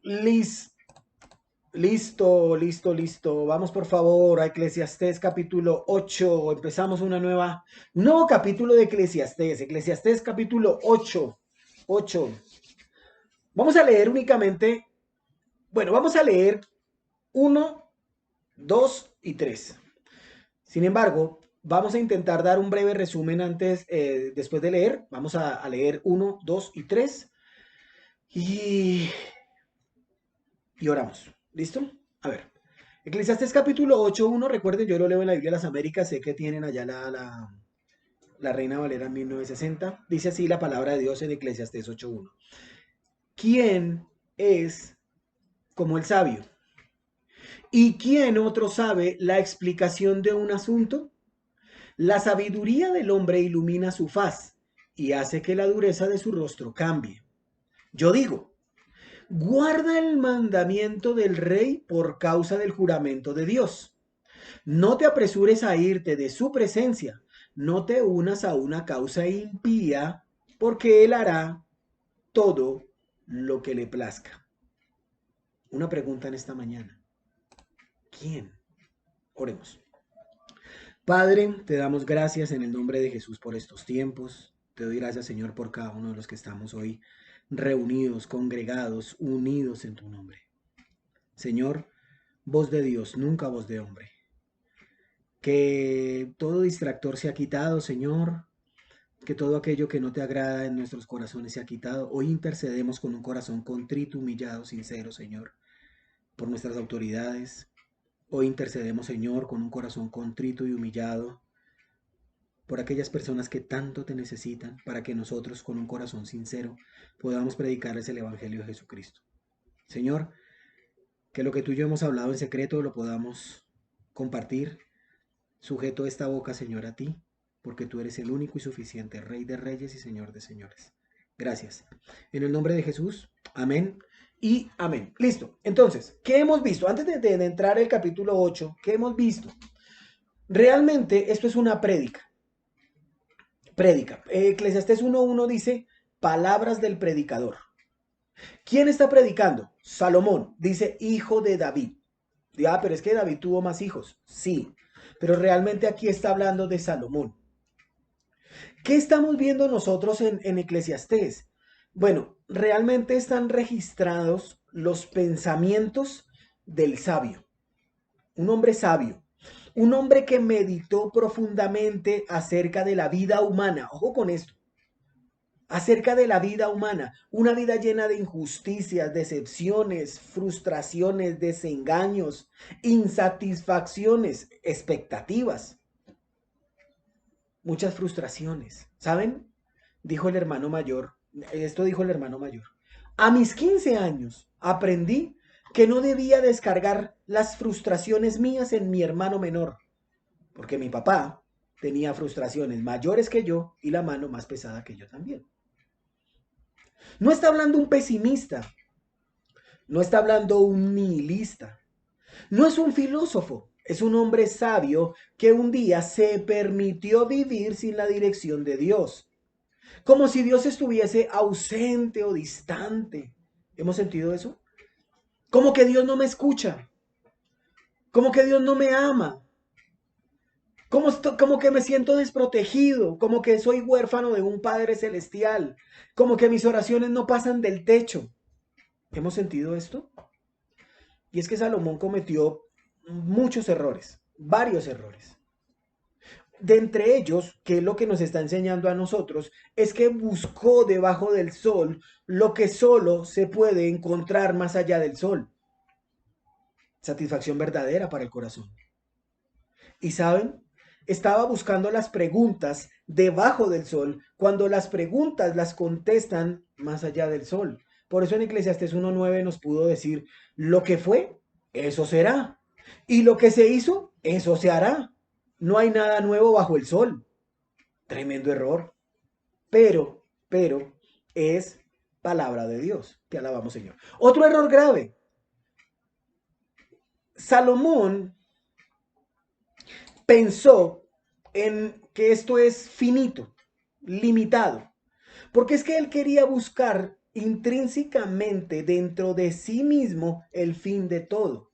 Listo, listo, listo, listo. Vamos por favor a Eclesiastés capítulo 8. Empezamos un nuevo capítulo de Eclesiastés. Eclesiastés capítulo 8. 8. Vamos a leer únicamente, bueno, vamos a leer uno, 2 y 3. Sin embargo, vamos a intentar dar un breve resumen antes, después de leer. Vamos a leer uno, 2 y 3 y, y oramos. ¿Listo? A ver. Eclesiastés capítulo 8:1, recuerden, yo lo leo en la Biblia de las Américas, sé que tienen allá la Reina Valera 1960. Dice así la palabra de Dios en Eclesiastés 8:1. ¿Quién es como el sabio? ¿Y quién otro sabe la explicación de un asunto? La sabiduría del hombre ilumina su faz y hace que la dureza de su rostro cambie. Yo digo, guarda el mandamiento del rey por causa del juramento de Dios. No te apresures a irte de su presencia, no te unas a una causa impía, porque él hará todo lo que le plazca. Una pregunta en esta mañana. ¿Quién? Oremos. Padre, te damos gracias en el nombre de Jesús por estos tiempos. Te doy gracias, Señor, por cada uno de los que estamos hoy reunidos, congregados, unidos en tu nombre. Señor, voz de Dios, nunca voz de hombre. Que todo distractor se ha quitado, Señor, que todo aquello que no te agrada en nuestros corazones se ha quitado. Hoy intercedemos con un corazón contrito, humillado, sincero, Señor, por nuestras autoridades. Hoy intercedemos, Señor, con un corazón contrito y humillado por aquellas personas que tanto te necesitan, para que nosotros con un corazón sincero podamos predicarles el Evangelio de Jesucristo. Señor, que lo que tú y yo hemos hablado en secreto lo podamos compartir. Sujeto esta boca, Señor, a ti, porque tú eres el único y suficiente Rey de Reyes y Señor de Señores. Gracias. En el nombre de Jesús, amén y amén. Listo. Entonces, ¿qué hemos visto? Antes de entrar el capítulo 8, ¿qué hemos visto? Realmente esto es una prédica. Prédica. Eclesiastés 1:1 dice, palabras del predicador. ¿Quién está predicando? Salomón. Dice, hijo de David. Pero es que David tuvo más hijos. Sí, pero realmente aquí está hablando de Salomón. ¿Qué estamos viendo nosotros en Eclesiastés? Bueno, realmente están registrados los pensamientos del sabio, un hombre sabio, un hombre que meditó profundamente acerca de la vida humana. Ojo con esto, acerca de la vida humana, una vida llena de injusticias, decepciones, frustraciones, desengaños, insatisfacciones, expectativas, muchas frustraciones. ¿Saben? Dijo el hermano mayor, esto dijo el hermano mayor. A mis 15 años aprendí que no debía descargar las frustraciones mías en mi hermano menor, porque mi papá tenía frustraciones mayores que yo y la mano más pesada que yo también. No está hablando un pesimista, no está hablando un nihilista, no es un filósofo, es un hombre sabio que un día se permitió vivir sin la dirección de Dios, como si Dios estuviese ausente o distante. ¿Hemos sentido eso? Como que Dios no me escucha, como que Dios no me ama, como que me siento desprotegido, como que soy huérfano de un Padre Celestial, como que mis oraciones no pasan del techo. ¿Hemos sentido esto? Y es que Salomón cometió muchos errores, varios errores. De entre ellos, que es lo que nos está enseñando a nosotros, es que buscó debajo del sol lo que solo se puede encontrar más allá del sol. Satisfacción verdadera para el corazón. Y saben, estaba buscando las preguntas debajo del sol, cuando las preguntas las contestan más allá del sol. Por eso en Eclesiastés 1:9 nos pudo decir, lo que fue, eso será. Y lo que se hizo, eso se hará. No hay nada nuevo bajo el sol. Tremendo error. Pero, es palabra de Dios. Te alabamos, Señor. Otro error grave. Salomón pensó en que esto es finito, limitado, porque es que él quería buscar intrínsecamente dentro de sí mismo el fin de todo,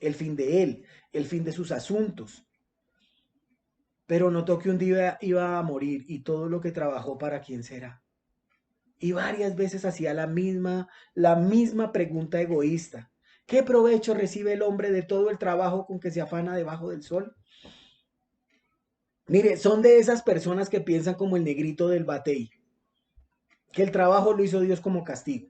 el fin de él, el fin de sus asuntos. Pero notó que un día iba a morir y todo lo que trabajó, ¿para quién será? Y varias veces hacía la misma pregunta egoísta. ¿Qué provecho recibe el hombre de todo el trabajo con que se afana debajo del sol? Mire, son de esas personas que piensan como el negrito del batey, que el trabajo lo hizo Dios como castigo.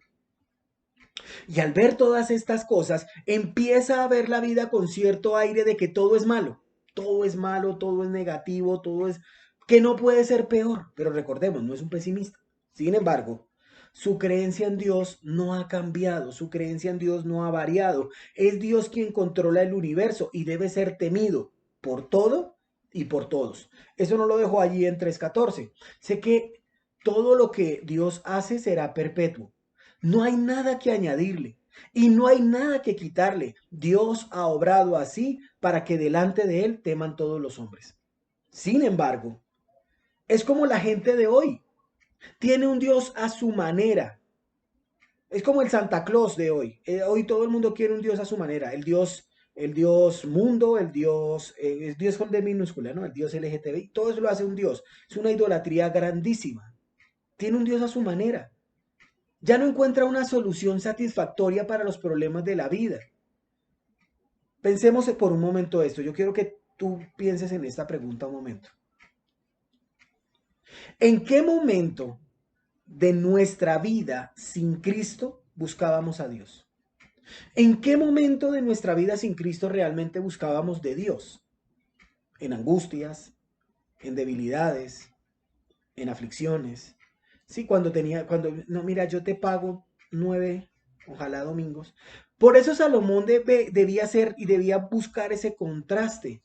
Y al ver todas estas cosas, empieza a ver la vida con cierto aire de que todo es malo, todo es negativo, todo es que no puede ser peor. Pero recordemos, no es un pesimista. Sin embargo, su creencia en Dios no ha cambiado, su creencia en Dios no ha variado. Es Dios quien controla el universo y debe ser temido por todo y por todos. Eso no lo dejo allí en 3:14. Sé que todo lo que Dios hace será perpetuo. No hay nada que añadirle y no hay nada que quitarle. Dios ha obrado así para que delante de él teman todos los hombres. Sin embargo, es como la gente de hoy. Tiene un Dios a su manera. Es como el Santa Claus de hoy. Hoy todo el mundo quiere un Dios a su manera. El Dios mundo, el Dios con D minúscula, ¿no? El Dios LGTBI. Todo eso lo hace un Dios. Es una idolatría grandísima. Tiene un Dios a su manera. Ya no encuentra una solución satisfactoria para los problemas de la vida. Pensemos por un momento esto. Yo quiero que tú pienses en esta pregunta un momento. ¿En qué momento de nuestra vida sin Cristo buscábamos a Dios? ¿En qué momento de nuestra vida sin Cristo realmente buscábamos de Dios? En angustias, en debilidades, en aflicciones. Sí, no, mira, yo te pago 9, ojalá domingos. Por eso Salomón debía hacer y debía buscar ese contraste.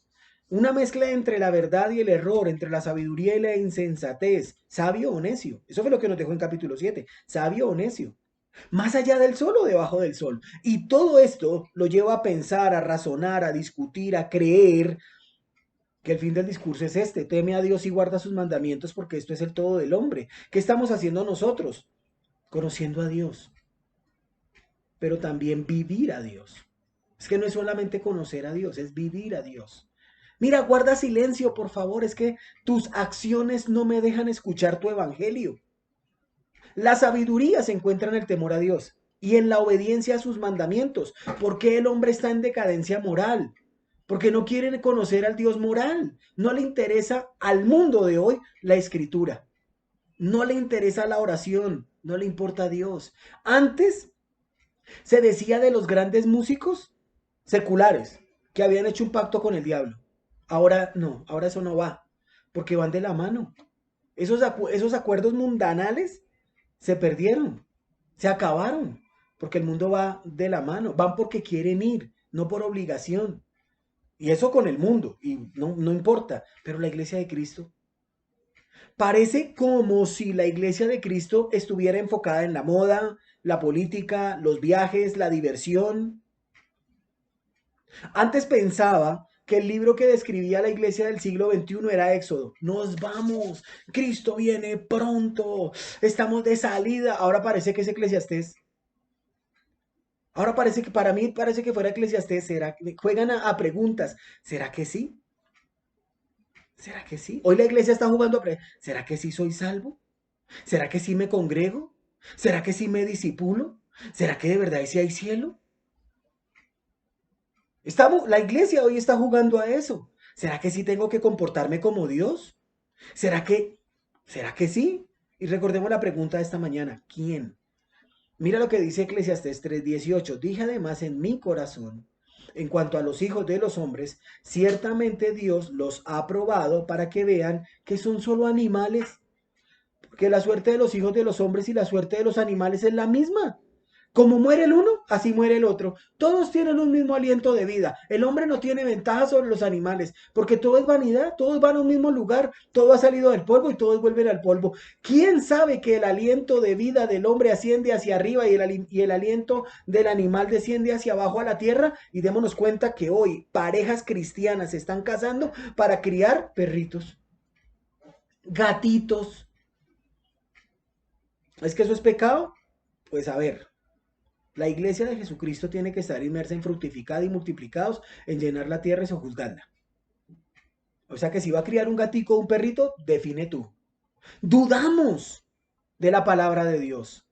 Una mezcla entre la verdad y el error, entre la sabiduría y la insensatez, sabio o necio. Eso fue lo que nos dejó en capítulo 7, sabio o necio. Más allá del sol o debajo del sol. Y todo esto lo lleva a pensar, a razonar, a discutir, a creer que el fin del discurso es este: teme a Dios y guarda sus mandamientos, porque esto es el todo del hombre. ¿Qué estamos haciendo nosotros? Conociendo a Dios, pero también vivir a Dios. Es que no es solamente conocer a Dios, es vivir a Dios. Mira, guarda silencio, por favor, es que tus acciones no me dejan escuchar tu evangelio. La sabiduría se encuentra en el temor a Dios y en la obediencia a sus mandamientos. ¿Por qué el hombre está en decadencia moral? Porque no quieren conocer al Dios moral. No le interesa al mundo de hoy la escritura. No le interesa la oración. No le importa a Dios. Antes se decía de los grandes músicos seculares que habían hecho un pacto con el diablo. Ahora no, ahora eso no va, porque van de la mano. Esos acuerdos mundanales se perdieron, se acabaron, porque el mundo va de la mano, van porque quieren ir, no por obligación. Y eso con el mundo, y no importa, pero la iglesia de Cristo, parece como si la iglesia de Cristo estuviera enfocada en la moda, la política, los viajes, la diversión. Antes pensaba que el libro que describía la iglesia del siglo XXI era Éxodo. Nos vamos, Cristo viene pronto, estamos de salida. Ahora parece que es Eclesiastés. Ahora parece que para mí parece que fuera Eclesiastés. ¿Será que juegan a preguntas? ¿Será que sí? ¿Será que sí? Hoy la iglesia está jugando ¿será que sí soy salvo? ¿Será que sí me congrego? ¿Será que sí me disipulo? ¿Será que de verdad sí hay cielo? La iglesia hoy está jugando a eso. ¿Será que sí tengo que comportarme como Dios? ¿Será que, será que sí? Y recordemos la pregunta de esta mañana: ¿quién? Mira lo que dice Eclesiastés 3:18. Dije además en mi corazón, en cuanto a los hijos de los hombres, ciertamente Dios los ha probado para que vean que son solo animales, que la suerte de los hijos de los hombres y la suerte de los animales es la misma. Como muere el uno, así muere el otro. Todos tienen un mismo aliento de vida. El hombre no tiene ventaja sobre los animales, porque todo es vanidad, todos van a un mismo lugar, todo ha salido del polvo y todos vuelven al polvo. ¿Quién sabe que el aliento de vida del hombre asciende hacia arriba y el aliento del animal desciende hacia abajo a la tierra? Y démonos cuenta que hoy parejas cristianas se están casando para criar perritos, gatitos. ¿Es que eso es pecado? Pues a ver, la iglesia de Jesucristo tiene que estar inmersa en fructificada y multiplicados, en llenar la tierra y sojuzgarla. O sea que si va a criar un gatico o un perrito, define tú. Dudamos de la palabra de Dios,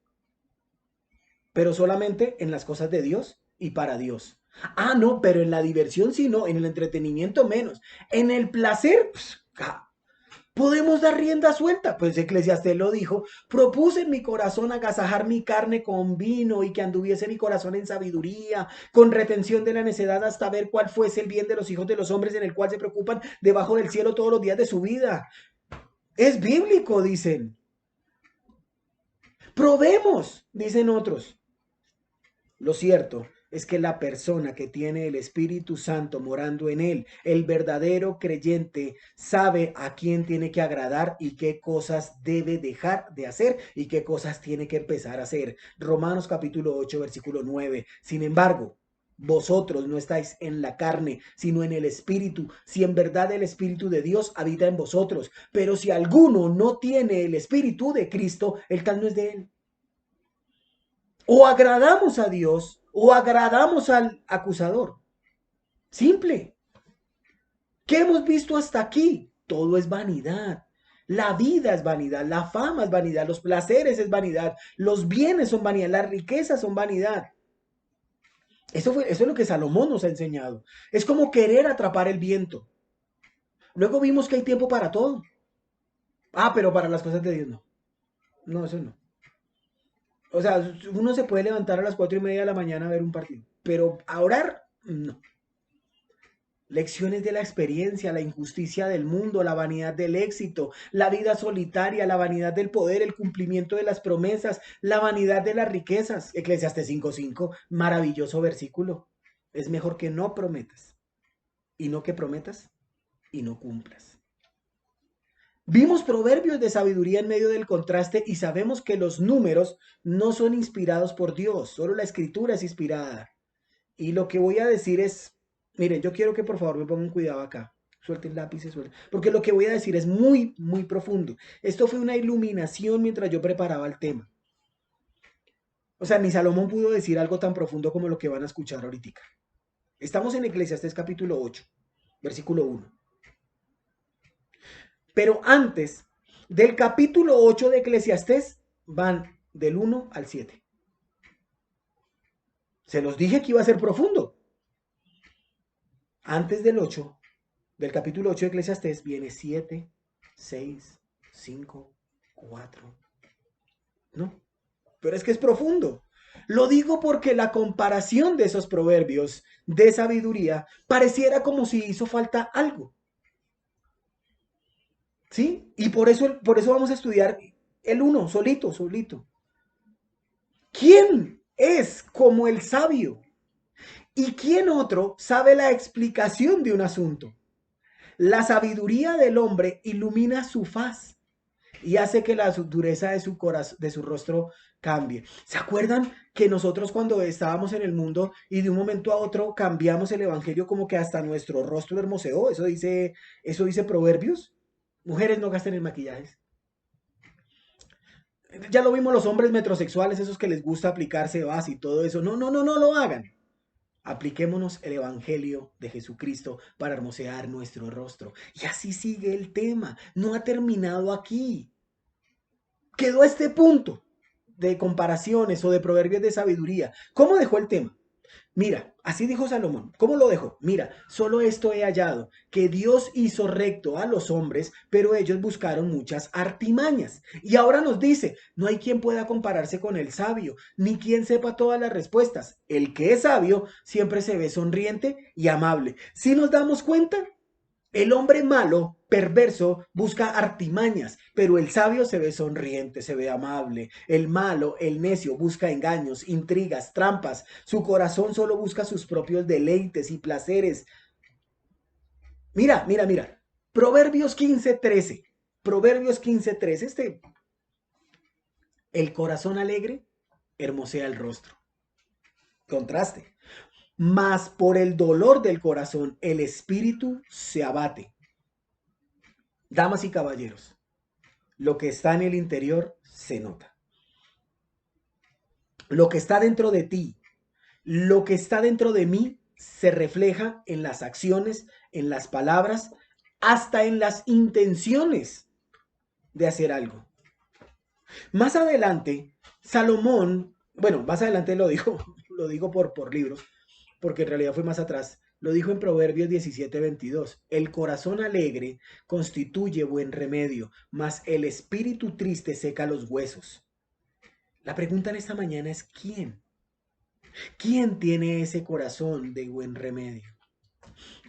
pero solamente en las cosas de Dios y para Dios. Ah, no, pero en la diversión sí, no, en el entretenimiento menos. En el placer, pues, podemos dar rienda suelta. Pues Eclesiastés lo dijo, propuse en mi corazón agasajar mi carne con vino y que anduviese mi corazón en sabiduría, con retención de la necedad hasta ver cuál fuese el bien de los hijos de los hombres en el cual se preocupan debajo del cielo todos los días de su vida. Es bíblico, dicen. Probemos, dicen otros. Lo cierto es que la persona que tiene el Espíritu Santo morando en él, el verdadero creyente, sabe a quién tiene que agradar y qué cosas debe dejar de hacer y qué cosas tiene que empezar a hacer. Romanos capítulo 8, versículo 9. Sin embargo, vosotros no estáis en la carne, sino en el Espíritu, si en verdad el Espíritu de Dios habita en vosotros. Pero si alguno no tiene el Espíritu de Cristo, el tal no es de él. O agradamos a Dios o agradamos al acusador. Simple. ¿Qué hemos visto hasta aquí? Todo es vanidad. La vida es vanidad, la fama es vanidad, los placeres es vanidad, los bienes son vanidad, las riquezas son vanidad. Eso es lo que Salomón nos ha enseñado. Es como querer atrapar el viento. Luego vimos que hay tiempo para todo. Ah, pero para las cosas de Dios no. No, eso no. O sea, uno se puede levantar a las 4:30 de la mañana a ver un partido, pero a orar, no. Lecciones de la experiencia, la injusticia del mundo, la vanidad del éxito, la vida solitaria, la vanidad del poder, el cumplimiento de las promesas, la vanidad de las riquezas. Eclesiastés 5:5, maravilloso versículo. Es mejor que no prometas y no que prometas y no cumplas. Vimos proverbios de sabiduría en medio del contraste y sabemos que los números no son inspirados por Dios, solo la escritura es inspirada. Y lo que voy a decir es, miren, yo quiero que por favor me pongan cuidado acá. Suelten lápices, suelten. Porque lo que voy a decir es muy, muy profundo. Esto fue una iluminación mientras yo preparaba el tema. O sea, ni Salomón pudo decir algo tan profundo como lo que van a escuchar ahorita. Estamos en Eclesiastés capítulo 8, versículo 1. Pero antes del capítulo 8 de Eclesiastés van del 1 al 7. Se los dije que iba a ser profundo. Antes del capítulo 8 de Eclesiastés viene 7, 6, 5, 4. No, pero es que es profundo. Lo digo porque la comparación de esos proverbios de sabiduría pareciera como si hizo falta algo. ¿Sí? Y por eso vamos a estudiar el uno, solito, solito. ¿Quién es como el sabio? ¿Y quién otro sabe la explicación de un asunto? La sabiduría del hombre ilumina su faz y hace que la dureza de su corazón, de su rostro cambie. ¿Se acuerdan que nosotros cuando estábamos en el mundo y de un momento a otro cambiamos el evangelio como que hasta nuestro rostro hermoseó? Eso dice Proverbios. Mujeres no gasten en maquillajes. Ya lo vimos los hombres metrosexuales, esos que les gusta aplicarse base y todo eso. No, no, no, no lo hagan. Apliquémonos el Evangelio de Jesucristo para hermosear nuestro rostro. Y así sigue el tema. No ha terminado aquí. Quedó este punto de comparaciones o de proverbios de sabiduría. ¿Cómo dejó el tema? Mira, así dijo Salomón. ¿Cómo lo dejó? Mira, solo esto he hallado, que Dios hizo recto a los hombres, pero ellos buscaron muchas artimañas. Y ahora nos dice, no hay quien pueda compararse con el sabio, ni quien sepa todas las respuestas. El que es sabio siempre se ve sonriente y amable. Si nos damos cuenta, el hombre malo, perverso, busca artimañas, pero el sabio se ve sonriente, se ve amable. El malo, el necio, busca engaños, intrigas, trampas. Su corazón solo busca sus propios deleites y placeres. Mira, mira, mira. Proverbios 15:13. Proverbios 15:13. El corazón alegre hermosea el rostro. Contraste. Mas por el dolor del corazón el espíritu se abate. Damas y caballeros, lo que está en el interior se nota. lo que está dentro de ti, lo que está dentro de mí se refleja en las acciones, en las palabras, hasta en las intenciones de hacer algo. Más adelante, Salomón, bueno, más adelante lo dijo, lo digo por libros, porque en realidad fue más atrás, lo dijo en Proverbios 17:22. El corazón alegre constituye buen remedio, mas el espíritu triste seca los huesos. La pregunta en esta mañana es ¿quién? ¿Quién tiene ese corazón de buen remedio?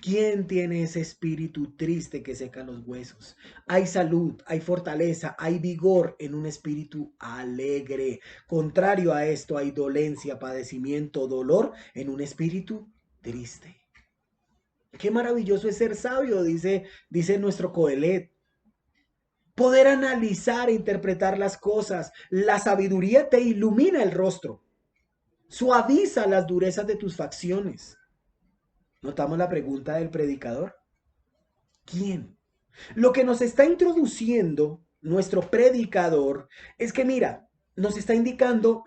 ¿Quién tiene ese espíritu triste que seca los huesos? Hay salud, hay fortaleza, hay vigor en un espíritu alegre. Contrario a esto, hay dolencia, padecimiento, dolor en un espíritu triste. Qué maravilloso es ser sabio, dice nuestro Coelet. Poder analizar e interpretar las cosas. La sabiduría te ilumina el rostro. Suaviza las durezas de tus facciones. ¿Notamos la pregunta del predicador? ¿Quién? Lo que nos está introduciendo nuestro predicador es que, mira, nos está indicando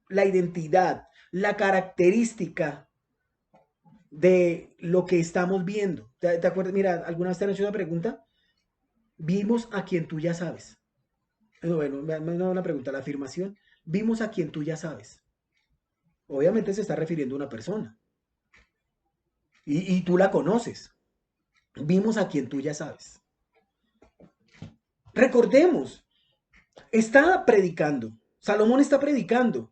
la identidad, la característica de lo que estamos viendo. ¿Te acuerdas? Mira, ¿alguna vez te han hecho una pregunta? Vimos a quien tú ya sabes. Bueno, no una pregunta, la afirmación. Vimos a quien tú ya sabes. Obviamente se está refiriendo a una persona. Y tú la conoces. Vimos a quien tú ya sabes. Recordemos, está predicando. Salomón está predicando.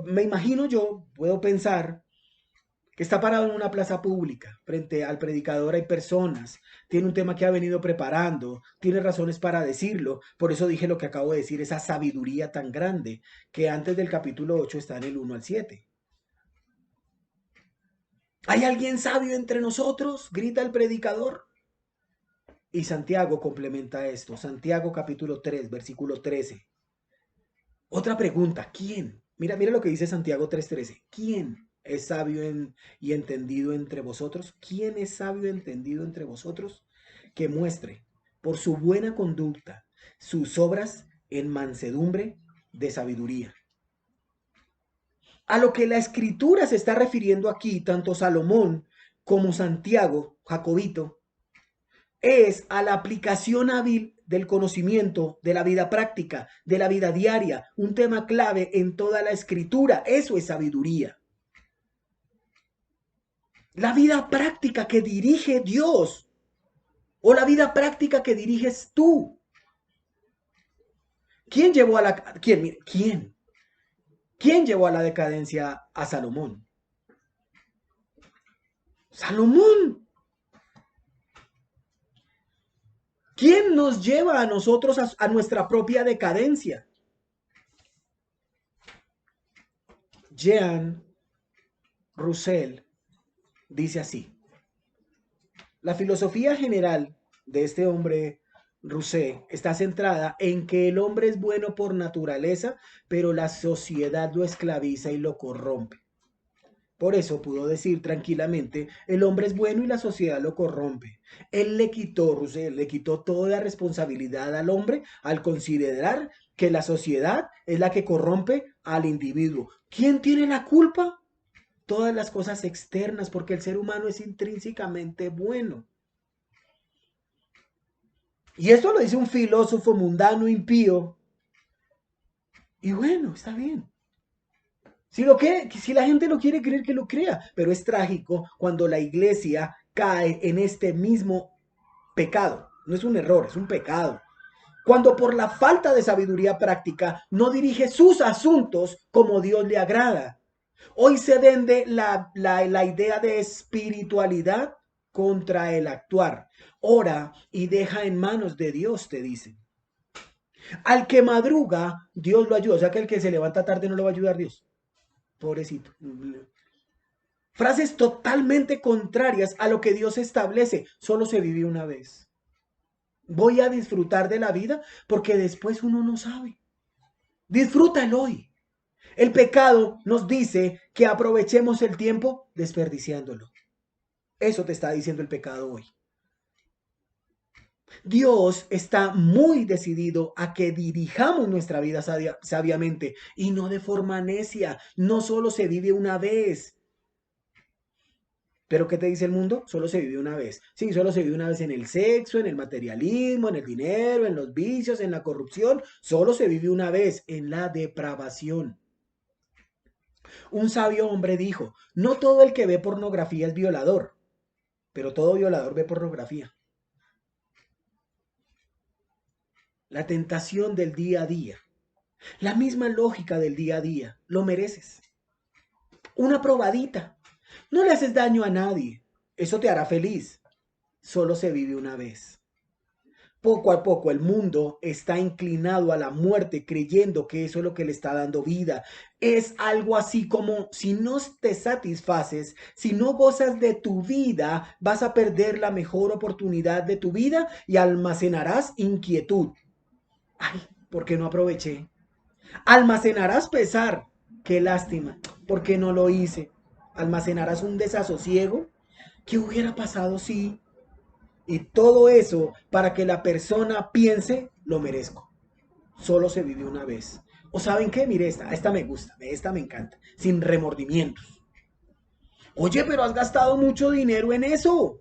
Me imagino yo, puedo pensar que está parado en una plaza pública. Frente al predicador hay personas. Tiene un tema que ha venido preparando. Tiene razones para decirlo. Por eso dije lo que acabo de decir, esa sabiduría tan grande que antes del capítulo 8 está en el 1 al 7. ¿Hay alguien sabio entre nosotros? Grita el predicador. Y Santiago complementa esto. Santiago capítulo 3, versículo 13. Otra pregunta, ¿quién? Mira lo que dice Santiago 3:13. ¿Quién es sabio y entendido entre vosotros? ¿Quién es sabio y entendido entre vosotros? Que muestre por su buena conducta sus obras en mansedumbre de sabiduría. A lo que la escritura se está refiriendo aquí, tanto Salomón como Santiago, Jacobito, es a la aplicación hábil del conocimiento, de la vida práctica, de la vida diaria, un tema clave en toda la escritura. Eso es sabiduría. La vida práctica que dirige Dios o la vida práctica que diriges tú. ¿Quién llevó a la quién llevó a la decadencia a Salomón? Salomón. ¿Quién nos lleva a nosotros a nuestra propia decadencia? Jean Roussel dice así: la filosofía general de este hombre Rousseau está centrada en que el hombre es bueno por naturaleza, pero la sociedad lo esclaviza y lo corrompe. Por eso pudo decir tranquilamente, el hombre es bueno y la sociedad lo corrompe. Rousseau le quitó toda responsabilidad al hombre al considerar que la sociedad es la que corrompe al individuo. ¿Quién tiene la culpa? Todas las cosas externas, porque el ser humano es intrínsecamente bueno. Y esto lo dice un filósofo mundano impío. Y bueno, está bien. Si la gente lo quiere creer, que lo crea. Pero es trágico cuando la iglesia cae en este mismo pecado. No es un error, es un pecado. Cuando por la falta de sabiduría práctica no dirige sus asuntos como Dios le agrada. Hoy se vende la idea de espiritualidad contra el actuar. Ora y deja en manos de Dios, te dicen. Al que madruga, Dios lo ayuda. O sea que el que se levanta tarde no lo va a ayudar Dios. Pobrecito. Frases totalmente contrarias a lo que Dios establece. Solo se vive una vez. Voy a disfrutar de la vida porque después uno no sabe. Disfruta el hoy. El pecado nos dice que aprovechemos el tiempo desperdiciándolo. Eso te está diciendo el pecado hoy. Dios está muy decidido a que dirijamos nuestra vida sabiamente y no de forma necia. No solo se vive una vez. Pero ¿qué te dice el mundo? Solo se vive una vez. Sí, solo se vive una vez en el sexo, en el materialismo, en el dinero, en los vicios, en la corrupción. Solo se vive una vez en la depravación. Un sabio hombre dijo, no todo el que ve pornografía es violador, pero todo violador ve pornografía. La tentación del día a día, la misma lógica del día a día, lo mereces. Una probadita. No le haces daño a nadie. Eso te hará feliz. Solo se vive una vez. Poco a poco el mundo está inclinado a la muerte creyendo que eso es lo que le está dando vida. Es algo así como si no te satisfaces, si no gozas de tu vida, vas a perder la mejor oportunidad de tu vida y almacenarás inquietud. Ay, ¿por qué no aproveché? Almacenarás pesar. Qué lástima, ¿por qué no lo hice? Almacenarás un desasosiego. ¿Qué hubiera pasado si? Y todo eso para que la persona piense, lo merezco. Solo se vive una vez. ¿O saben qué? Mire esta me gusta, esta me encanta. Sin remordimientos. Oye, pero has gastado mucho dinero en eso.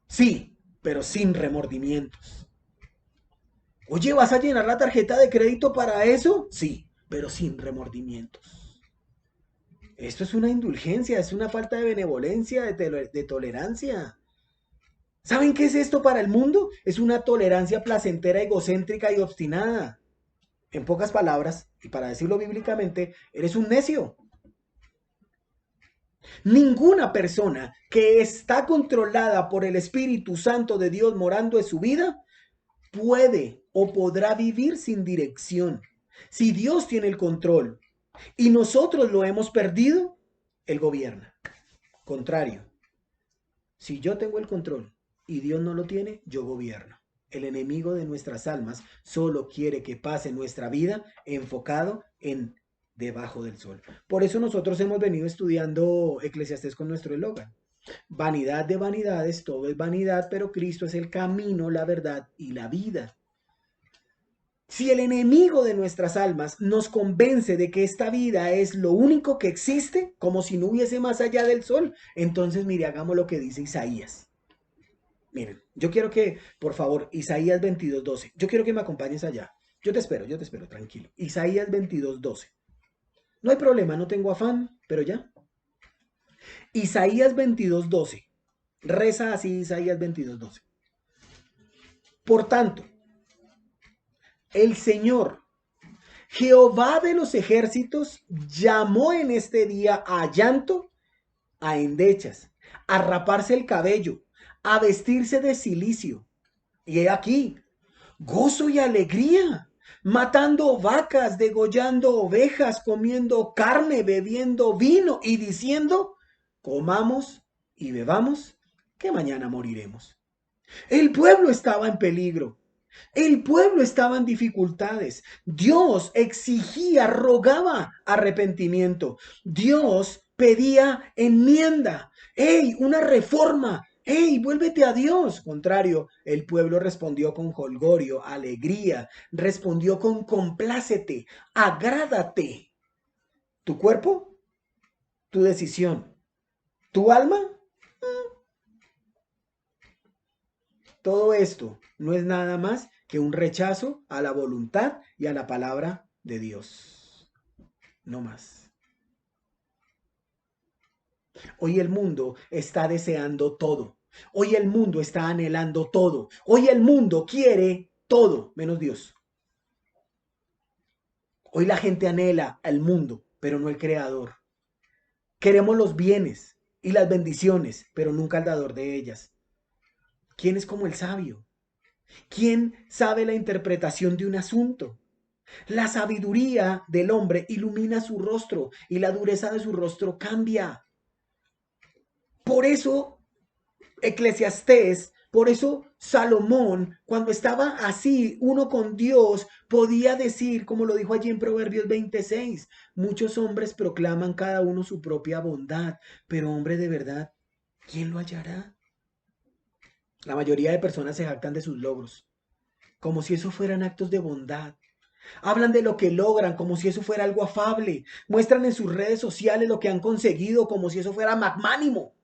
Sí, pero sin remordimientos. Oye, ¿vas a llenar la tarjeta de crédito para eso? Sí, pero sin remordimientos. Esto es una indulgencia, es una falta de benevolencia, de tolerancia. ¿Saben qué es esto para el mundo? Es una tolerancia placentera, egocéntrica y obstinada. En pocas palabras, y para decirlo bíblicamente, eres un necio. Ninguna persona que está controlada por el Espíritu Santo de Dios morando en su vida puede o podrá vivir sin dirección. Si Dios tiene el control y nosotros lo hemos perdido, Él gobierna. Contrario, si yo tengo el control y Dios no lo tiene, yo gobierno. El enemigo de nuestras almas solo quiere que pase nuestra vida enfocado en debajo del sol. Por eso nosotros hemos venido estudiando Eclesiastés con nuestro eslogan. Vanidad de vanidades, todo es vanidad, pero Cristo es el camino, la verdad y la vida. Si el enemigo de nuestras almas nos convence de que esta vida es lo único que existe, como si no hubiese más allá del sol, entonces mire, hagamos lo que dice Isaías. Miren, yo quiero que, por favor, Isaías 22:12, yo quiero que me acompañes allá. Yo te espero, tranquilo. Isaías 22:12. No hay problema, no tengo afán, pero ya. Isaías 22:12. Reza así Isaías 22:12. Por tanto, el Señor, Jehová de los ejércitos, llamó en este día a llanto, a endechas, a raparse el cabello, a vestirse de cilicio. Y he aquí, gozo y alegría, matando vacas, degollando ovejas, comiendo carne, bebiendo vino y diciendo, comamos y bebamos, que mañana moriremos. El pueblo estaba en peligro. El pueblo estaba en dificultades. Dios exigía, rogaba arrepentimiento. Dios pedía enmienda. ¡Ey, una reforma! ¡Ey, vuélvete a Dios! Contrario, el pueblo respondió con jolgorio, alegría. Respondió con complácete, agrádate. ¿Tu cuerpo? Tu decisión. ¿Tu alma? Todo esto no es nada más que un rechazo a la voluntad y a la palabra de Dios. No más. Hoy el mundo está deseando todo. Hoy el mundo está anhelando todo. Hoy el mundo quiere todo, menos Dios. Hoy la gente anhela al mundo, pero no el creador. Queremos los bienes y las bendiciones, pero nunca el dador de ellas. ¿Quién es como el sabio? ¿Quién sabe la interpretación de un asunto? La sabiduría del hombre ilumina su rostro y la dureza de su rostro cambia. Por eso Eclesiastés, por eso Salomón, cuando estaba así uno con Dios, podía decir, como lo dijo allí en Proverbios 26, muchos hombres proclaman cada uno su propia bondad, pero hombre de verdad, ¿quién lo hallará? La mayoría de personas se jactan de sus logros, como si eso fueran actos de bondad. Hablan de lo que logran como si eso fuera algo afable. Muestran en sus redes sociales lo que han conseguido como si eso fuera magnánimo.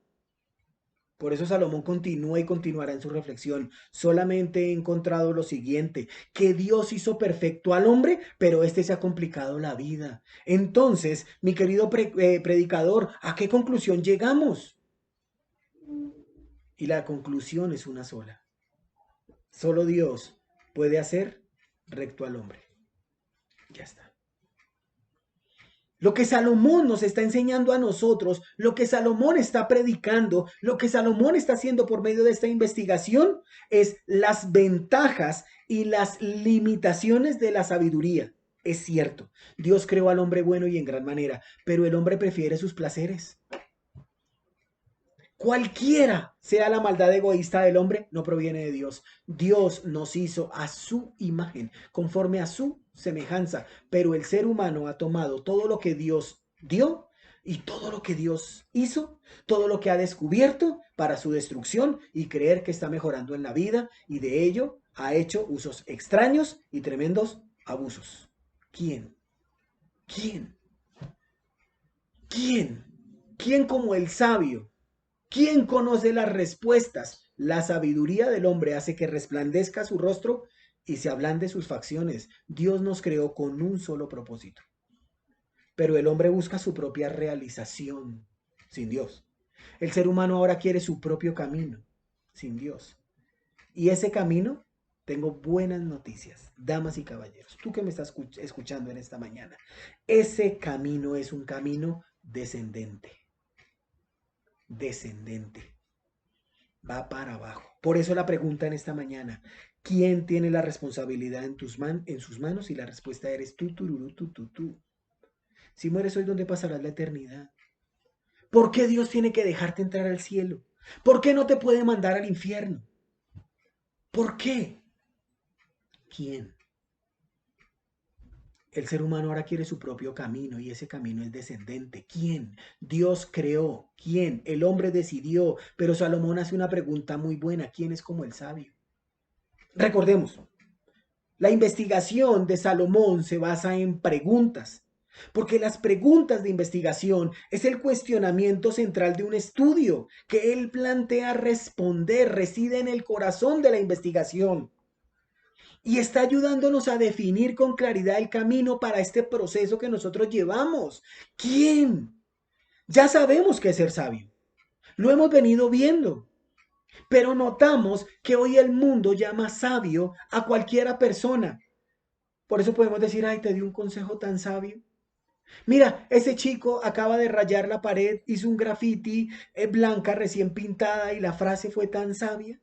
Por eso Salomón continúa y continuará en su reflexión. Solamente he encontrado lo siguiente, que Dios hizo perfecto al hombre, pero este se ha complicado la vida. Entonces, mi querido predicador, ¿a qué conclusión llegamos? Y la conclusión es una sola. Solo Dios puede hacer recto al hombre. Ya está. Lo que Salomón nos está enseñando a nosotros, lo que Salomón está predicando, lo que Salomón está haciendo por medio de esta investigación es las ventajas y las limitaciones de la sabiduría. Es cierto, Dios creó al hombre bueno y en gran manera, pero el hombre prefiere sus placeres. Cualquiera sea la maldad egoísta del hombre, no proviene de Dios. Dios nos hizo a su imagen, conforme a su semejanza, pero el ser humano ha tomado todo lo que Dios dio y todo lo que Dios hizo, todo lo que ha descubierto para su destrucción y creer que está mejorando en la vida y de ello ha hecho usos extraños y tremendos abusos. ¿Quién? ¿Quién? ¿Quién? ¿Quién como el sabio? ¿Quién conoce las respuestas? La sabiduría del hombre hace que resplandezca su rostro y se ablande sus facciones. Dios nos creó con un solo propósito. Pero el hombre busca su propia realización sin Dios. El ser humano ahora quiere su propio camino sin Dios. Y ese camino, tengo buenas noticias, damas y caballeros. Tú que me estás escuchando en esta mañana, ese camino es un camino descendente. Descendente. Va para abajo. Por eso la pregunta en esta mañana, ¿quién tiene la responsabilidad en sus manos? Y la respuesta eres tú, tururú, tú. Si mueres hoy, ¿dónde pasarás la eternidad? ¿Por qué Dios tiene que dejarte entrar al cielo? ¿Por qué no te puede mandar al infierno? ¿Por qué? ¿Quién? El ser humano ahora quiere su propio camino y ese camino es descendente. ¿Quién? Dios creó. ¿Quién? El hombre decidió. Pero Salomón hace una pregunta muy buena. ¿Quién es como el sabio? Recordemos, la investigación de Salomón se basa en preguntas, porque las preguntas de investigación es el cuestionamiento central de un estudio que él plantea responder, reside en el corazón de la investigación y está ayudándonos a definir con claridad el camino para este proceso que nosotros llevamos. ¿Quién? Ya sabemos qué es ser sabio, lo hemos venido viendo. Pero notamos que hoy el mundo llama sabio a cualquiera persona. Por eso podemos decir, ay, te di un consejo tan sabio. Mira, ese chico acaba de rayar la pared, hizo un graffiti blanca recién pintada y la frase fue tan sabia.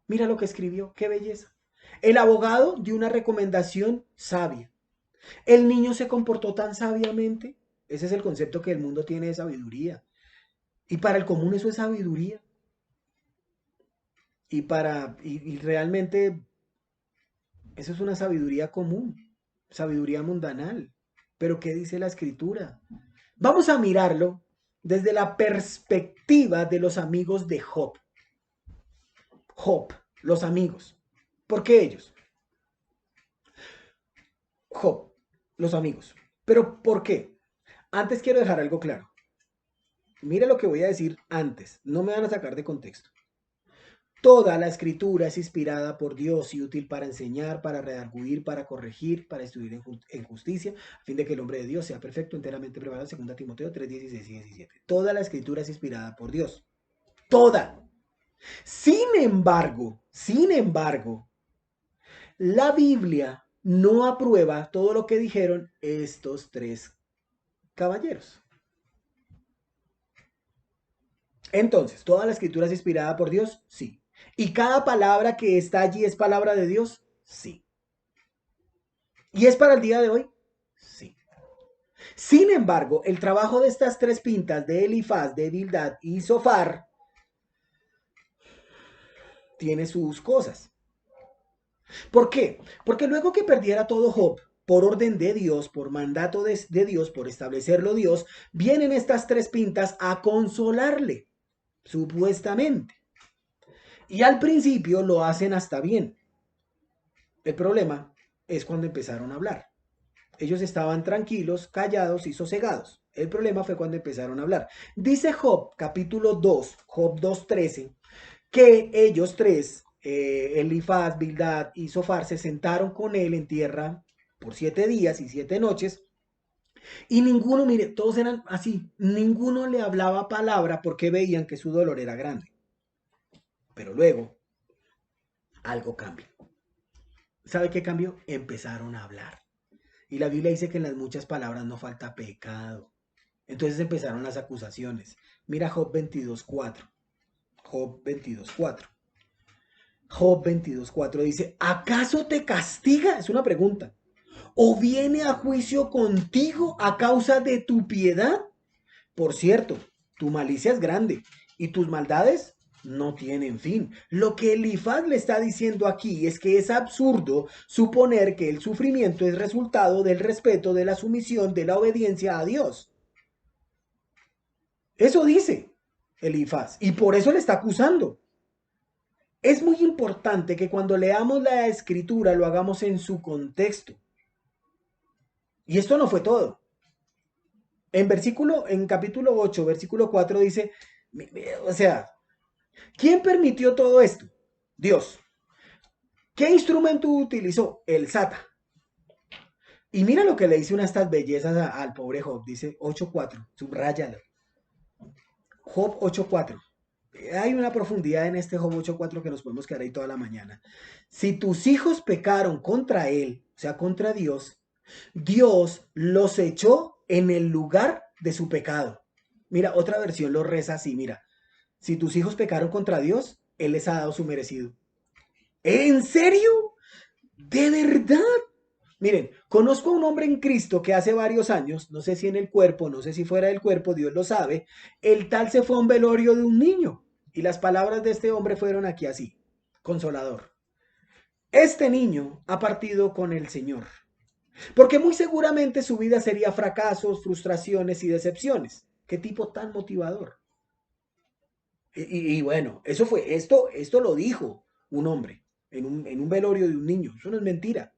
Mira lo que escribió, qué belleza. El abogado dio una recomendación sabia. El niño se comportó tan sabiamente. Ese es el concepto que el mundo tiene de sabiduría. Y para el común eso es sabiduría. Y realmente eso es una sabiduría común, sabiduría mundanal. Pero ¿qué dice la escritura? Vamos a mirarlo desde la perspectiva de los amigos de Job. Job, los amigos. ¿Por qué ellos? Job, los amigos. ¿Pero por qué? Antes quiero dejar algo claro. Mira lo que voy a decir antes. No me van a sacar de contexto. Toda la escritura es inspirada por Dios y útil para enseñar, para redarguir, para corregir, para instruir en justicia, a fin de que el hombre de Dios sea perfecto, enteramente preparado, 2 Timoteo 3, 16 y 17. Toda la escritura es inspirada por Dios. Toda. Sin embargo, la Biblia no aprueba todo lo que dijeron estos tres caballeros. Entonces, ¿toda la escritura es inspirada por Dios? Sí. ¿Y cada palabra que está allí es palabra de Dios? Sí. ¿Y es para el día de hoy? Sí. Sin embargo, el trabajo de estas tres pintas de Elifaz, de Bildad y Sofar tiene sus cosas. ¿Por qué? Porque luego que perdiera todo Job, por orden de Dios, por mandato de Dios, por establecerlo Dios, vienen estas tres pintas a consolarle, supuestamente. Y al principio lo hacen hasta bien. El problema es cuando empezaron a hablar. Ellos estaban tranquilos, callados y sosegados. El problema fue cuando empezaron a hablar. Dice Job, capítulo 2, Job 2:13, que ellos tres, Elifaz, Bildad y Sofar, se sentaron con él en tierra por 7 días y 7 noches. Y ninguno, mire, todos eran así, ninguno le hablaba palabra porque veían que su dolor era grande. Pero luego, algo cambió. ¿Sabe qué cambió? Empezaron a hablar. Y la Biblia dice que en las muchas palabras no falta pecado. Entonces empezaron las acusaciones. Mira Job 22:4. Job 22:4. Job 22:4 dice, ¿acaso te castiga? Es una pregunta. ¿O viene a juicio contigo a causa de tu piedad? Por cierto, tu malicia es grande y tus maldades no tienen fin. Lo que Elifaz le está diciendo aquí es que es absurdo suponer que el sufrimiento es resultado del respeto, de la sumisión, de la obediencia a Dios. Eso dice Elifaz y por eso le está acusando. Es muy importante que cuando leamos la escritura lo hagamos en su contexto. Y esto no fue todo. En capítulo 8, versículo 4 dice, o sea, ¿quién permitió todo esto? Dios. ¿Qué instrumento utilizó? El SATA. Y mira lo que le dice una de estas bellezas al pobre Job. Dice 8:4, subrayalo. Job 8:4. Hay una profundidad en este Job 8:4 que nos podemos quedar ahí toda la mañana. Si tus hijos pecaron contra él, o sea, contra Dios, Dios los echó en el lugar de su pecado. Mira, otra versión lo reza así, mira. Si tus hijos pecaron contra Dios, Él les ha dado su merecido. ¿En serio? ¿De verdad? Miren, conozco a un hombre en Cristo que hace varios años, no sé si en el cuerpo, no sé si fuera del cuerpo, Dios lo sabe, el tal se fue a un velorio de un niño. Y las palabras de este hombre fueron aquí así, consolador. Este niño ha partido con el Señor, porque muy seguramente su vida sería fracasos, frustraciones y decepciones. ¿Qué tipo tan motivador? Y bueno, esto lo dijo un hombre en un velorio de un niño. Eso no es mentira.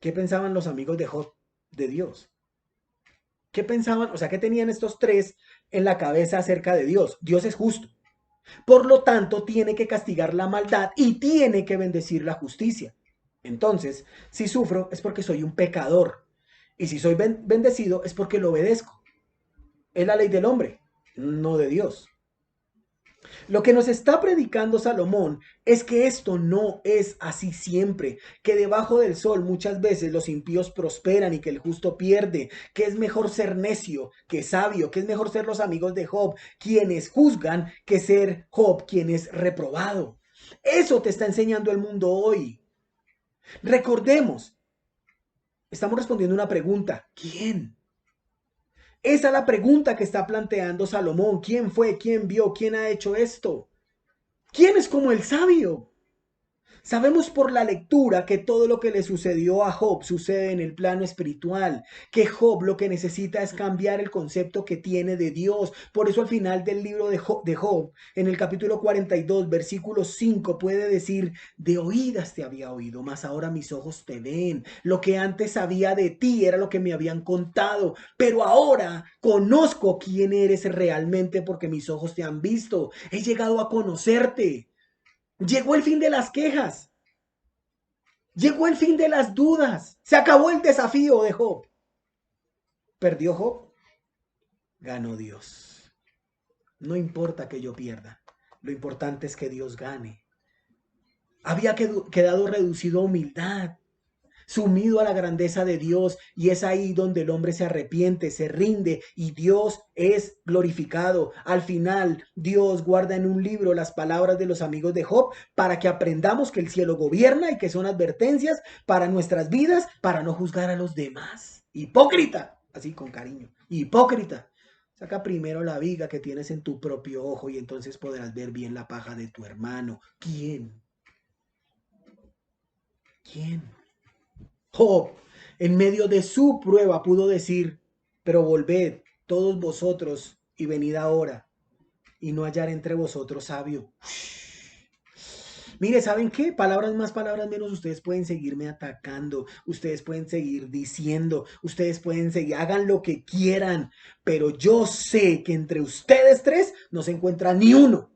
¿Qué pensaban los amigos de Job de Dios? ¿Qué pensaban? O sea, ¿qué tenían estos tres en la cabeza acerca de Dios? Dios es justo. Por lo tanto, tiene que castigar la maldad y tiene que bendecir la justicia. Entonces, si sufro es porque soy un pecador. Y si soy bendecido es porque lo obedezco. Es la ley del hombre, no de Dios. Lo que nos está predicando Salomón es que esto no es así siempre, que debajo del sol muchas veces los impíos prosperan y que el justo pierde, que es mejor ser necio que sabio, que es mejor ser los amigos de Job, quienes juzgan, que ser Job, quien es reprobado. Eso te está enseñando el mundo hoy. Recordemos, estamos respondiendo una pregunta. ¿Quién? Esa es la pregunta que está planteando Salomón. ¿Quién fue? ¿Quién vio? ¿Quién ha hecho esto? ¿Quién es como el sabio? Sabemos por la lectura que todo lo que le sucedió a Job sucede en el plano espiritual, que Job lo que necesita es cambiar el concepto que tiene de Dios. Por eso al final del libro de Job, en el capítulo 42, versículo 5, puede decir, de oídas te había oído, mas ahora mis ojos te ven. Lo que antes sabía de ti era lo que me habían contado, pero ahora conozco quién eres realmente porque mis ojos te han visto. He llegado a conocerte. Llegó el fin de las quejas. Llegó el fin de las dudas. Se acabó el desafío de Job. ¿Perdió Job? Ganó Dios. No importa que yo pierda. Lo importante es que Dios gane. Había quedado reducido a humildad, sumido a la grandeza de Dios, y es ahí donde el hombre se arrepiente, se rinde y Dios es glorificado. Al final, Dios guarda en un libro las palabras de los amigos de Job para que aprendamos que el cielo gobierna y que son advertencias para nuestras vidas, para no juzgar a los demás. Hipócrita, así con cariño, hipócrita. Saca primero la viga que tienes en tu propio ojo y entonces podrás ver bien la paja de tu hermano. ¿Quién? ¿Quién? Job, en medio de su prueba, pudo decir, pero volved todos vosotros y venid ahora y no hallar entre vosotros sabio. Mire, ¿saben qué? Palabras más, palabras menos, ustedes pueden seguirme atacando, ustedes pueden seguir diciendo, ustedes pueden seguir, hagan lo que quieran, pero yo sé que entre ustedes tres no se encuentra ni uno.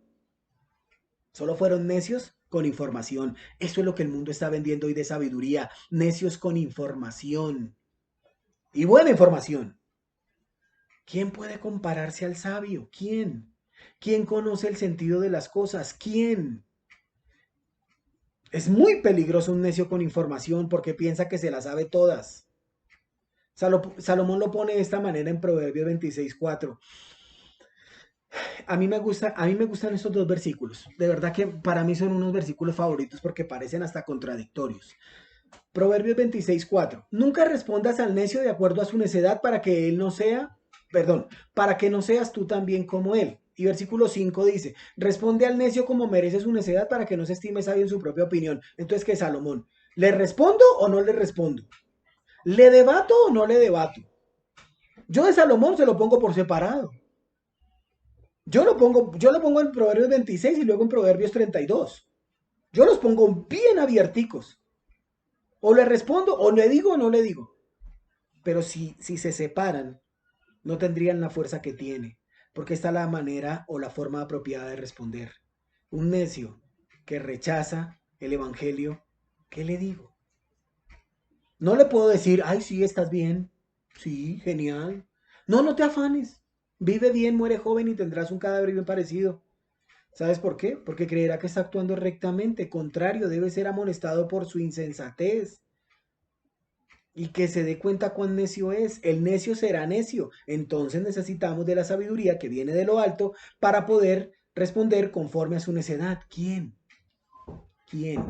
Solo fueron necios con información. Eso es lo que el mundo está vendiendo hoy de sabiduría. Necios con información. Y buena información. ¿Quién puede compararse al sabio? ¿Quién? ¿Quién conoce el sentido de las cosas? ¿Quién? Es muy peligroso un necio con información porque piensa que se las sabe todas. Salomón lo pone de esta manera en Proverbios 26:4. A mí me gustan estos dos versículos. De verdad que para mí son unos versículos favoritos porque parecen hasta contradictorios. Proverbios 26:4. Nunca respondas al necio de acuerdo a su necedad para que él no sea, para que no seas tú también como él. Y versículo 5 dice, responde al necio como merece su necedad para que no se estime sabio en su propia opinión. Entonces, ¿qué, Salomón? ¿Le respondo o no le respondo? ¿Le debato o no le debato? Yo de Salomón se lo pongo por separado. Yo lo pongo en Proverbios 26 y luego en Proverbios 32. Yo los pongo bien abierticos. O le respondo, o le digo o no le digo. Pero si se separan, no tendrían la fuerza que tiene. Porque esta es la manera o la forma apropiada de responder. Un necio que rechaza el evangelio, ¿qué le digo? No le puedo decir, ay, sí, estás bien. Sí, genial. No, no te afanes. Vive bien, muere joven y tendrás un cadáver bien parecido. ¿Sabes por qué? Porque creerá que está actuando rectamente. Contrario, debe ser amonestado por su insensatez. Y que se dé cuenta cuán necio es. El necio será necio. Entonces necesitamos de la sabiduría que viene de lo alto para poder responder conforme a su necedad. ¿Quién? ¿Quién?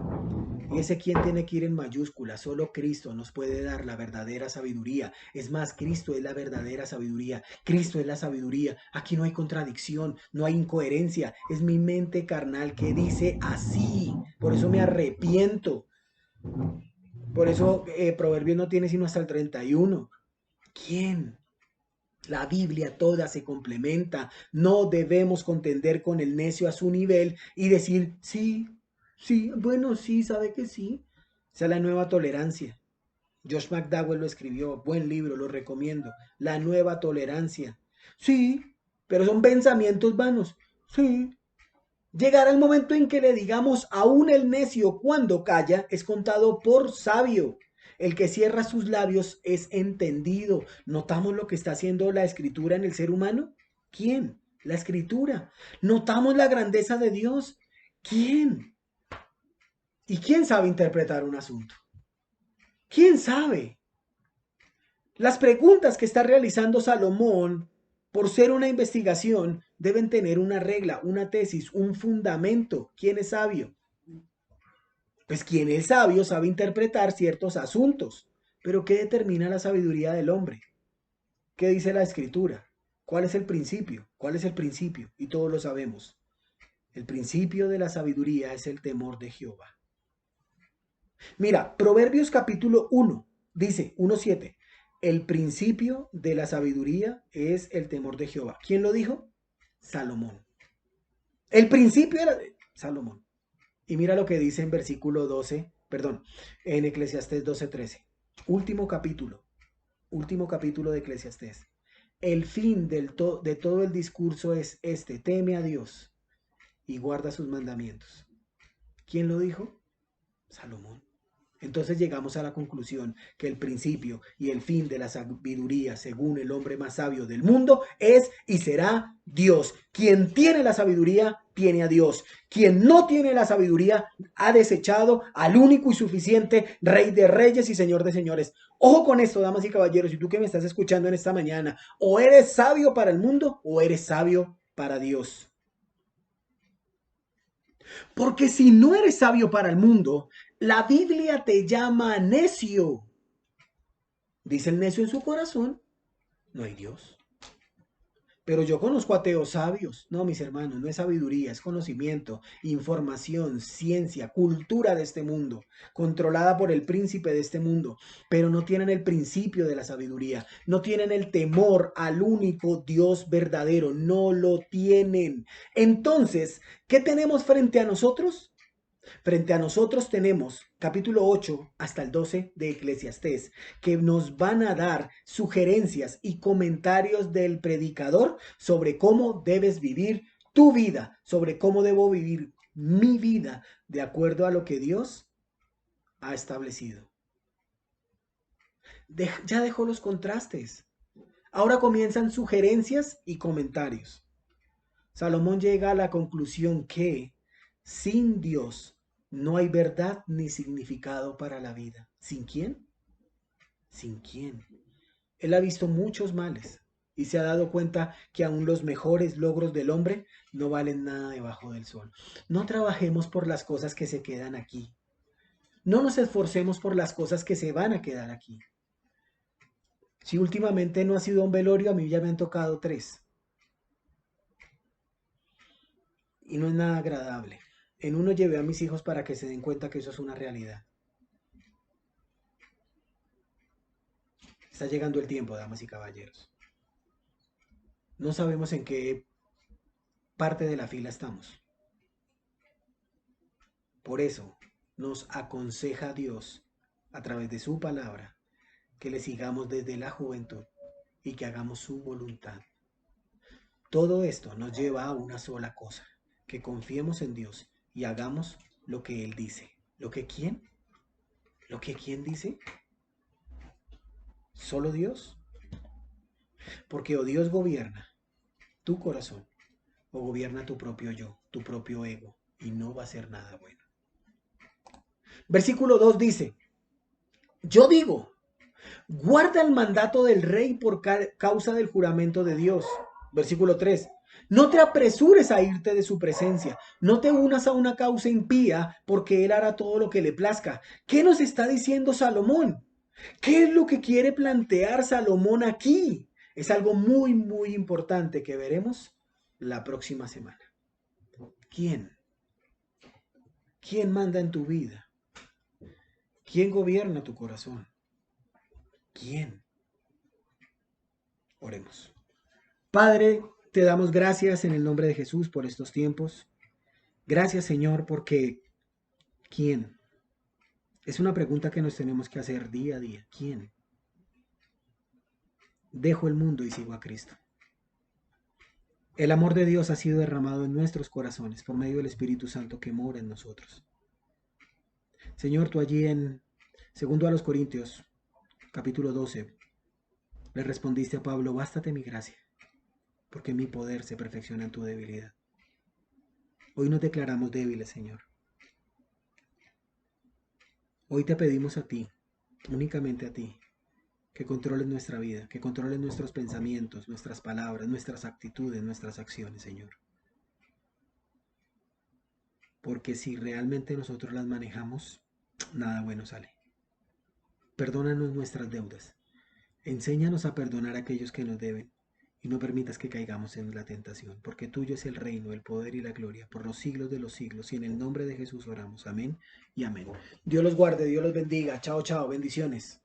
Y ese quién tiene que ir en mayúscula. Solo Cristo nos puede dar la verdadera sabiduría. Es más, Cristo es la verdadera sabiduría. Cristo es la sabiduría. Aquí no hay contradicción, no hay incoherencia. Es mi mente carnal que dice así. Por eso me arrepiento. Por eso Proverbios no tiene sino hasta el 31. ¿Quién? La Biblia toda se complementa. No debemos contender con el necio a su nivel y decir, sí, sí, bueno, sí, sabe que sí. Esa es la nueva tolerancia. Josh McDowell lo escribió, buen libro, lo recomiendo. La nueva tolerancia. Sí, pero son pensamientos vanos. Sí. Llegará el momento en que le digamos, aún el necio cuando calla es contado por sabio. El que cierra sus labios es entendido. ¿Notamos lo que está haciendo la escritura en el ser humano? ¿Quién? La escritura. ¿Notamos la grandeza de Dios? ¿Quién? ¿Y quién sabe interpretar un asunto? ¿Quién sabe? Las preguntas que está realizando Salomón, por ser una investigación, deben tener una regla, una tesis, un fundamento. ¿Quién es sabio? Pues quien es sabio sabe interpretar ciertos asuntos. Pero ¿qué determina la sabiduría del hombre? ¿Qué dice la escritura? ¿Cuál es el principio? ¿Cuál es el principio? Y todos lo sabemos. El principio de la sabiduría es el temor de Jehová. Mira, Proverbios capítulo 1 dice 1:7. El principio de la sabiduría es el temor de Jehová. ¿Quién lo dijo? Salomón. El principio era Salomón. Y mira lo que dice en versículo 12, perdón, en Eclesiastés 12:13. Último capítulo de Eclesiastés. El fin de todo el discurso es este: teme a Dios y guarda sus mandamientos. ¿Quién lo dijo? Salomón. Entonces llegamos a la conclusión que el principio y el fin de la sabiduría, según el hombre más sabio del mundo, es y será Dios. Quien tiene la sabiduría, tiene a Dios. Quien no tiene la sabiduría, ha desechado al único y suficiente Rey de Reyes y Señor de Señores. Ojo con esto, damas y caballeros, y tú que me estás escuchando en esta mañana, o eres sabio para el mundo o eres sabio para Dios. Porque si no eres sabio para el mundo, la Biblia te llama necio. Dice el necio en su corazón, no hay Dios. Pero yo conozco ateos sabios. No, mis hermanos, no es sabiduría, es conocimiento, información, ciencia, cultura de este mundo, controlada por el príncipe de este mundo, pero no tienen el principio de la sabiduría, no tienen el temor al único Dios verdadero, no lo tienen. Entonces, ¿qué tenemos frente a nosotros? Frente a nosotros tenemos capítulo 8 hasta el 12 de Eclesiastés, que nos van a dar sugerencias y comentarios del predicador sobre cómo debes vivir tu vida, sobre cómo debo vivir mi vida de acuerdo a lo que Dios ha establecido. Ya dejó los contrastes. Ahora comienzan sugerencias y comentarios. Salomón llega a la conclusión que sin Dios no hay verdad ni significado para la vida. ¿Sin quién? ¿Sin quién? Él ha visto muchos males y se ha dado cuenta que aún los mejores logros del hombre no valen nada debajo del sol. No trabajemos por las cosas que se quedan aquí. No nos esforcemos por las cosas que se van a quedar aquí. Si últimamente no ha sido un velorio, a mí ya me han tocado 3. Y no es nada agradable. En uno llevé a mis hijos para que se den cuenta que eso es una realidad. Está llegando el tiempo, damas y caballeros. No sabemos en qué parte de la fila estamos. Por eso nos aconseja Dios a través de su palabra que le sigamos desde la juventud y que hagamos su voluntad. Todo esto nos lleva a una sola cosa, que confiemos en Dios y hagamos lo que Él dice. ¿Lo que quién? ¿Lo que quién dice? ¿Solo Dios? Porque o Dios gobierna tu corazón o gobierna tu propio yo, tu propio ego, y no va a ser nada bueno. Versículo 2 dice, yo digo, guarda el mandato del rey por causa del juramento de Dios. Versículo 3. No te apresures a irte de su presencia. No te unas a una causa impía, porque él hará todo lo que le plazca. ¿Qué nos está diciendo Salomón? ¿Qué es lo que quiere plantear Salomón aquí? Es algo muy, muy importante que veremos la próxima semana. ¿Quién? ¿Quién manda en tu vida? ¿Quién gobierna tu corazón? ¿Quién? Oremos. Padre, te damos gracias en el nombre de Jesús por estos tiempos. Gracias, Señor, porque ¿quién? Es una pregunta que nos tenemos que hacer día a día. ¿Quién? Dejo el mundo y sigo a Cristo. El amor de Dios ha sido derramado en nuestros corazones por medio del Espíritu Santo que mora en nosotros. Señor, tú allí en 2 Corintios, capítulo 12, le respondiste a Pablo, bástate mi gracia, porque mi poder se perfecciona en tu debilidad. Hoy nos declaramos débiles, Señor. Hoy te pedimos a ti, únicamente a ti, que controles nuestra vida, que controles nuestros pensamientos, nuestras palabras, nuestras actitudes, nuestras acciones, Señor. Porque si realmente nosotros las manejamos, nada bueno sale. Perdónanos nuestras deudas. Enséñanos a perdonar a aquellos que nos deben y no permitas que caigamos en la tentación, porque tuyo es el reino, el poder y la gloria por los siglos de los siglos. Y en el nombre de Jesús oramos. Amén y amén. Dios los guarde, Dios los bendiga. Chao, chao. Bendiciones.